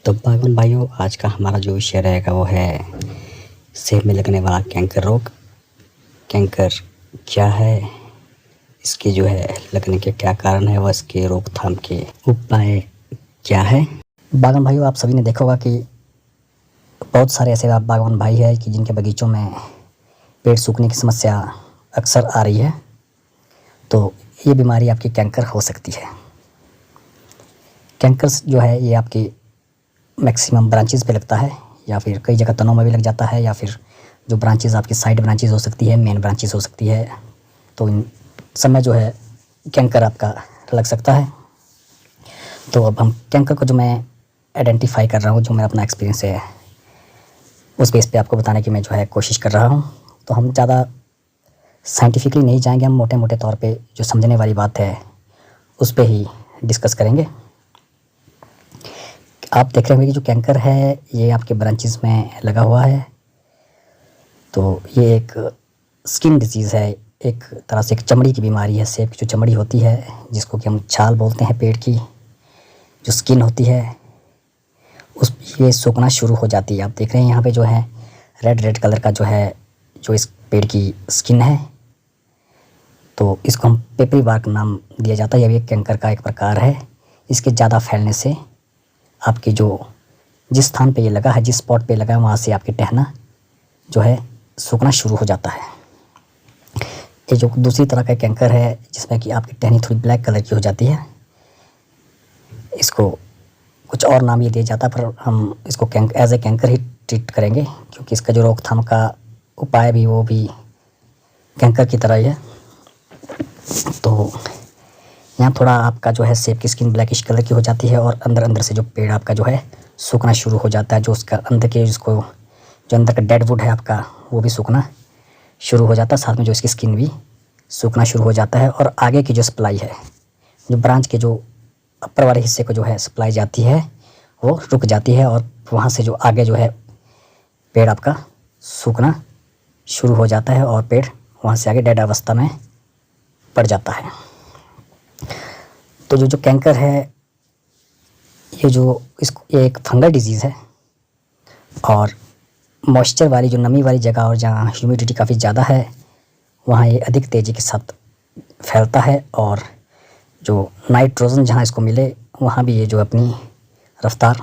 तो बागवान भाइयों, आज का हमारा जो विषय रहेगा वो है सेब में लगने वाला कैंकर रोग। कैंकर क्या है, इसके जो है लगने के क्या कारण है, व इसके रोकथाम के उपाय क्या है। बागवान भाइयों, आप सभी ने देखा होगा कि बहुत सारे ऐसे बागवान भाई हैं कि जिनके बगीचों में पेड़ सूखने की समस्या अक्सर आ रही है। तो ये बीमारी आपकी कैंकर हो सकती है। कैंकर जो है ये आपकी मैक्सिमम ब्रांचेस पे लगता है, या फिर कई जगह तनों में भी लग जाता है, या फिर जो ब्रांचेस आपकी साइड ब्रांचेस हो सकती है, मेन ब्रांचेस हो सकती है। तो इन सब में जो है कैंकर आपका लग सकता है। तो अब हम कैंकर को जो मैं आइडेंटिफाई कर रहा हूँ, जो मेरा अपना एक्सपीरियंस है, उस बेस पे आपको बताने की मैं जो है कोशिश कर रहा हूँ। तो हम ज़्यादा साइंटिफिकली नहीं जाएंगे, हम मोटे मोटे तौर पे जो समझने वाली बात है उस पर ही डिस्कस करेंगे। आप देख रहे होंगे कि जो कैंकर है ये आपके ब्रांचेस में लगा हुआ है। तो ये एक स्किन डिजीज़ है, एक तरह से एक चमड़ी की बीमारी है। सेब की जो चमड़ी होती है, जिसको कि हम छाल बोलते हैं, पेड़ की जो स्किन होती है, उस ये सूखना शुरू हो जाती है। आप देख रहे हैं यहाँ पे जो है रेड कलर का जो है, जो इस पेड़ की स्किन है, तो इसको हम पेपरी बार्क नाम दिया जाता है। यह भी एक कैंकर का एक प्रकार है। इसके ज़्यादा फैलने से आपकी जो जिस स्थान पे ये लगा है, जिस स्पॉट पे लगा है, वहाँ से आपकी टहना जो है सूखना शुरू हो जाता है। ये जो दूसरी तरह का कैंकर है, जिसमें कि आपकी टहनी थोड़ी ब्लैक कलर की हो जाती है, इसको कुछ और नाम ये दिया जाता है, पर हम इसको एज ए कैंकर ही ट्रीट करेंगे, क्योंकि इसका जो रोकथाम का उपाय भी वो भी कैंकर की तरह ही है। तो यहाँ थोड़ा आपका जो है सेब की स्किन ब्लैकिश कलर की हो जाती है, और अंदर से जो पेड़ आपका जो है सूखना शुरू हो जाता है। जो उसका अंदर के जो अंदर का डेड वुड है आपका, वो भी सूखना शुरू हो जाता है। साथ में जो इसकी स्किन भी सूखना शुरू हो जाता है, और आगे की जो सप्लाई है, जो ब्रांच के जो अपर वाले हिस्से को जो है सप्लाई जाती है, वो रुक जाती है, और वहाँ से जो आगे जो है पेड़ आपका सूखना शुरू हो जाता है, और पेड़ वहाँ से आगे डेड अवस्था में पड़ जाता है। तो जो कैंकर है ये एक फंगल डिजीज़ है, और मॉइस्चर वाली जो नमी वाली जगह और जहाँ ह्यूमिडिटी काफ़ी ज़्यादा है, वहाँ ये अधिक तेज़ी के साथ फैलता है। और जो नाइट्रोजन जहाँ इसको मिले, वहाँ भी ये जो अपनी रफ्तार,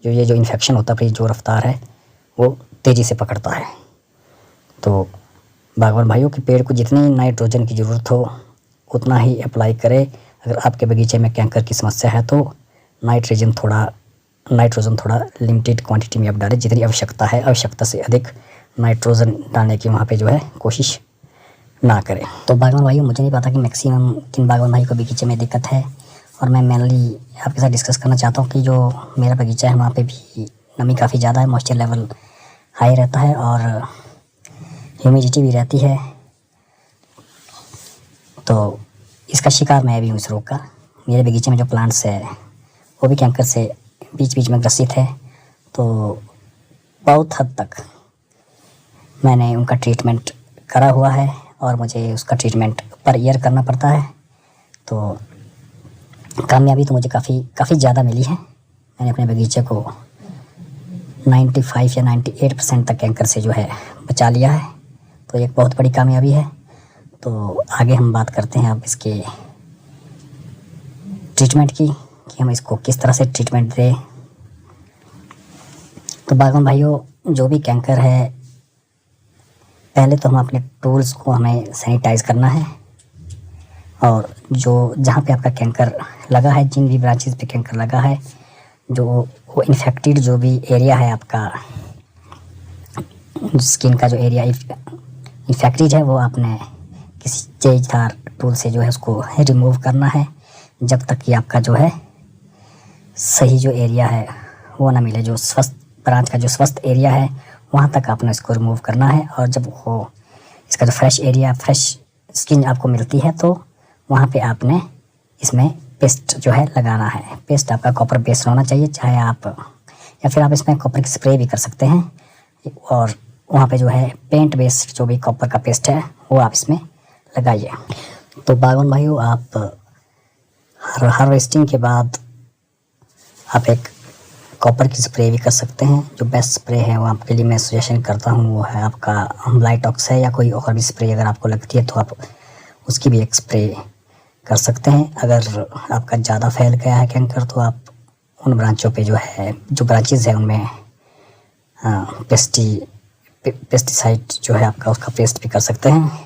जो इन्फेक्शन होता है, जो रफ्तार है वो तेज़ी से पकड़ता है। तो बागवान भाइयों के पेड़ को जितनी नाइट्रोजन की ज़रूरत हो उतना ही अप्लाई करें। अगर आपके बगीचे में कैंकर की समस्या है तो नाइट्रोजन थोड़ा लिमिटेड क्वांटिटी में आप डालें, जितनी आवश्यकता है। आवश्यकता से अधिक नाइट्रोजन डालने की वहाँ पे जो है कोशिश ना करें। तो बागवान भाइयों, मुझे नहीं पता कि मैक्सिमम किन बागवान भाई को बगीचे में दिक्कत है, और मैं मेनली आपके साथ डिस्कस करना चाहता हूँ कि जो मेरा बगीचा है वहाँ पे भी नमी काफ़ी ज़्यादा है, मॉइस्चर लेवल हाई रहता है, और ह्यूमिडिटी भी रहती है। तो इसका शिकार मैं भी हूँ इस रोग का। मेरे बगीचे में जो प्लांट्स है वो भी कैंकर से बीच बीच में ग्रसित है। तो बहुत हद तक मैंने उनका ट्रीटमेंट करा हुआ है, और मुझे उसका ट्रीटमेंट पर ईयर करना पड़ता है। तो कामयाबी तो मुझे काफ़ी ज़्यादा मिली है। मैंने अपने बगीचे को 95 या 98% तक कैंकर से जो है बचा लिया है। तो एक बहुत बड़ी कामयाबी है। तो आगे हम बात करते हैं अब इसके ट्रीटमेंट की, कि हम इसको किस तरह से ट्रीटमेंट दें। तो बागवान भाइयों, जो भी कैंकर है, पहले तो हम अपने टूल्स को हमें सैनिटाइज़ करना है, और जो जहाँ पे आपका कैंकर लगा है, जिन भी ब्रांचेस पे कैंकर लगा है, जो वो इन्फेक्टेड जो भी एरिया है आपका स्किन का, जो एरिया इन्फेक्टेड है, वो आपने किसी तेजधार टूल से जो है उसको रिमूव करना है, जब तक कि आपका जो है सही जो एरिया है वो ना मिले। जो स्वस्थ ब्रांच का जो स्वस्थ एरिया है, वहाँ तक आपने इसको रिमूव करना है। और जब वो इसका जो फ्रेश स्किन आपको मिलती है, तो वहाँ पे आपने इसमें पेस्ट जो है लगाना है। पेस्ट आपका कॉपर बेस्ड होना चाहिए, चाहे आप, या फिर आप इसमें कॉपर की स्प्रे भी कर सकते हैं, और वहाँ पे जो है पेंट बेस्ड जो भी कॉपर का पेस्ट है वो आप इसमें लगाइए। तो बागवान भाइयों, आप हार्वेस्टिंग के बाद आप एक कॉपर की स्प्रे भी कर सकते हैं। जो बेस्ट स्प्रे है वो आपके लिए मैं सजेशन करता हूँ वो है आपका ब्लाइटॉक्स है, या कोई और भी स्प्रे अगर आपको लगती है तो आप उसकी भी एक स्प्रे कर सकते हैं। अगर आपका ज़्यादा फैल गया है कैंकर तो आप उन ब्रांचों पे जो ब्रांचेज़ है उनमें पेस्टिसाइड जो है आपका उसका पेस्ट भी कर सकते हैं।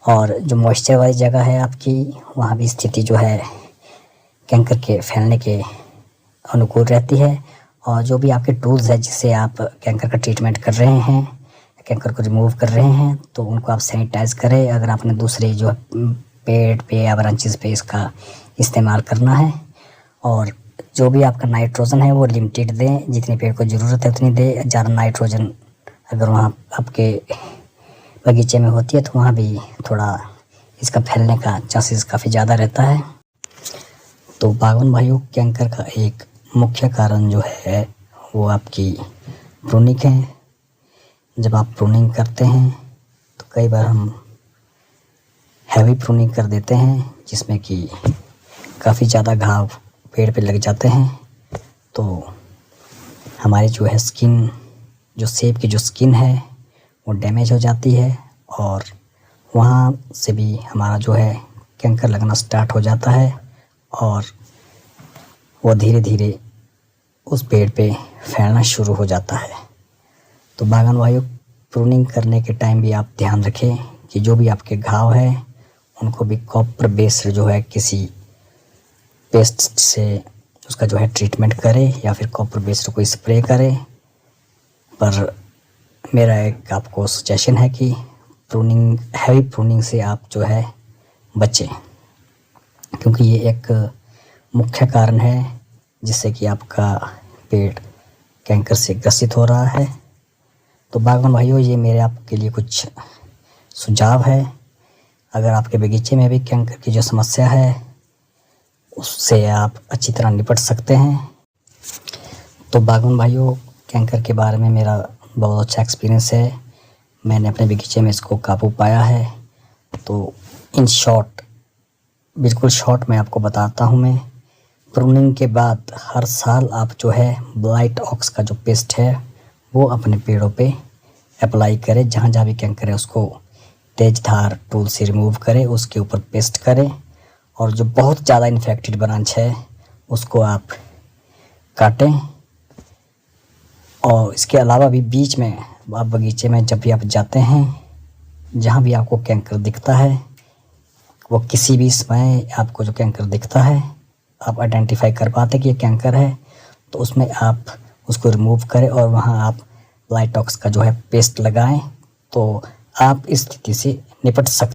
और जो मॉइस्चर वाली जगह है आपकी, वहाँ भी स्थिति जो है कैंकर के फैलने के अनुकूल रहती है। और जो भी आपके टूल्स है जिससे आप कैंकर का ट्रीटमेंट कर रहे हैं, कैंकर को रिमूव कर रहे हैं, तो उनको आप सैनिटाइज़ करें। अगर आपने दूसरे जो पेड़ पे या ब्रांचेस पे इसका इस्तेमाल करना है, और जो भी आपका नाइट्रोजन है वो लिमिटेड दें, जितनी पेड़ को ज़रूरत है उतनी दें। ज़्यादा नाइट्रोजन अगर वहाँ आपके बगीचे में होती है तो वहाँ भी थोड़ा इसका फैलने का चांसेस काफ़ी ज़्यादा रहता है। तो बागवान भाइयों, कैंकर का एक मुख्य कारण जो है वो आपकी प्रूनिंग है। जब आप प्रूनिंग करते हैं तो कई बार हम हैवी प्रूनिंग कर देते हैं, जिसमें कि काफ़ी ज़्यादा घाव पेड़ पे लग जाते हैं। तो हमारी जो है स्किन, जो सेब की जो स्किन है वो डैमेज हो जाती है, और वहाँ से भी हमारा जो है कैंकर लगना स्टार्ट हो जाता है, और वो धीरे धीरे उस पेड़ पे फैलना शुरू हो जाता है। तो बागान भाइयों, प्रूनिंग करने के टाइम भी आप ध्यान रखें कि जो भी आपके घाव है उनको भी कॉपर बेस्ड जो है किसी पेस्ट से उसका जो है ट्रीटमेंट करें, या फिर कॉपर बेस्ड कोई स्प्रे करें। पर मेरा एक आपको सजेशन है कि हैवी प्रूनिंग से आप जो है बचें, क्योंकि ये एक मुख्य कारण है जिससे कि आपका पेड़ कैंकर से ग्रसित हो रहा है। तो बागवान भाइयों, ये मेरे आपके लिए कुछ सुझाव है। अगर आपके बगीचे में भी कैंकर की जो समस्या है उससे आप अच्छी तरह निपट सकते हैं। तो बागवान भाइयों, कैंकर के बारे में मेरा बहुत अच्छा एक्सपीरियंस है। मैंने अपने बगीचे में इसको काबू पाया है। तो इन शॉर्ट, बिल्कुल शॉर्ट में आपको बताता हूँ मैं। प्रूनिंग के बाद हर साल आप जो है ब्लाइटॉक्स का जो पेस्ट है वो अपने पेड़ों पे अप्लाई करें। जहाँ जहाँ भी कैंकर है उसको तेज धार टूल से रिमूव करें, उसके ऊपर पेस्ट करें। और जो बहुत ज़्यादा इन्फेक्टेड ब्रांच है उसको आप काटें। और इसके अलावा भी बीच में आप बगीचे में जब भी आप जाते हैं, जहाँ भी आपको कैंकर दिखता है, वो किसी भी समय आपको जो कैंकर दिखता है आप आइडेंटिफाई कर पाते कि ये कैंकर है, तो उसमें आप उसको रिमूव करें और वहाँ आप ब्लाइटॉक्स का जो है पेस्ट लगाएं। तो आप इस स्थिति से निपट सकते हैं।